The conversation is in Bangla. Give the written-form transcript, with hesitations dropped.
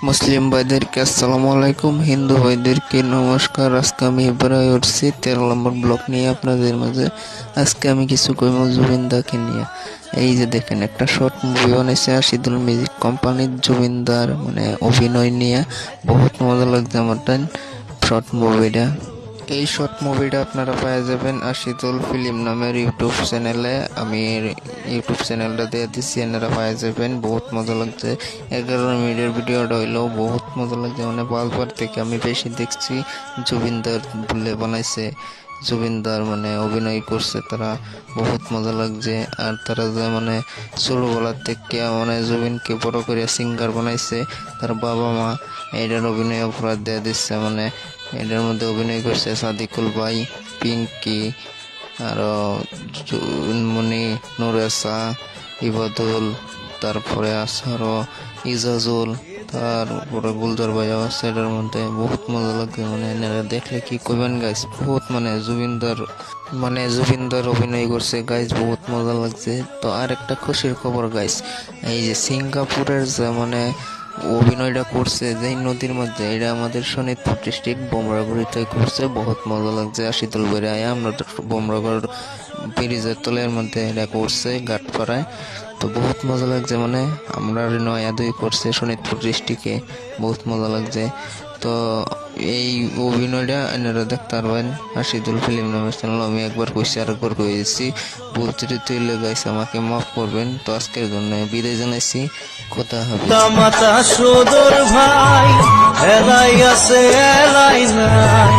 মুসলিম ভাইদেরকে আসসালামু আলাইকুম, হিন্দু ভাইদেরকে নমস্কার। আজকে আমি এবারে উঠছি 13 নম্বর ব্লক নিয়ে আপনাদের মাঝে। আজকে আমি কিছু কইব জুবিনদাকে নিয়ে। এই যে দেখেন, একটা শর্ট মুভি বানাইছে আশিদুল মিউজিক কোম্পানির জুবিনদার মানে অভিনয় নিয়ে। বহুত মজা লাগছে আমার শর্ট মুভিটা। এই শর্ট মুভিটা আপনারা পেয়ে যাবেন আশিদুল ফিল্ম নামের ইউটিউব চ্যানেলে। আমি ইউটিউব চ্যানেলটা দিয়ে দিচ্ছি, এনারা পেয়ে যাবেন। বহুত মজা লাগছে। 11 মিনিটের ভিডিওটা হইলেও বহুত মজা লাগছে, মানে বারবার থেকে আমি বেশি দেখছি। জুবিনদার বলে বানাইছে, জুবিনদার মানে অভিনয় করছে তারা, বহুত মজা লাগছে। আর তারা যে মানে ছোটবেলার থেকে মানে জুবিনকে বড় করে সিঙ্গার বানাইছে, তার বাবা মা এটার অভিনয় অপরাধ দিয়ে দিচ্ছে। মানে এটার মধ্যে অভিনয় করছে সাদিকুল ভাই, পিঙ্কি, আরো জুনমণি, নুরেসা, ইবাদুল, তারপরে আছে আরো ইজাজুল, তারপরে গুলজার ভাইও আছে। এটার মধ্যে বহুত মজা লাগছে, মানে এনারা দেখলে কি কইবেন গাইস। বহুত মানে জুবিনদার অভিনয় করছে গাইস, বহুত মজা লাগছে। তো আর একটা খুশির খবর গাইস, এই যে সিঙ্গাপুরের যে মানে অভিনয়টা করছে যে নদীর মধ্যে, এটা আমাদের শোনিতপুর ডিস্ট্রিক্ট বোমরাগুড়িতে করছে। বহুত মজা লাগছে। আশিদুল বেড়ে আয় আমরা বোমরাগড় ব্রিজের তলের মধ্যে এটা করছে ঘাটপাড়ায়। তো বহুত মজা লাগছে, মানে আমরা নয়া দুই করছে শোনিতপুর ডিস্ট্রিক্টে। বহুত মজা লাগছে। তো এই অভিনয়টা এনারা দেখতে পারবেন আশিদুল ফিল্ম নামের চ্যানেল। আমি একবার কইছি আর একবার কইছি, বলতে তুইলে গাইছে, আমাকে মাফ করবেন। তো আজকের জন্য বিদায় জানাইছি, কথা হবে। মাতা সুদূর ভাই এলাই আছে এলাই নাই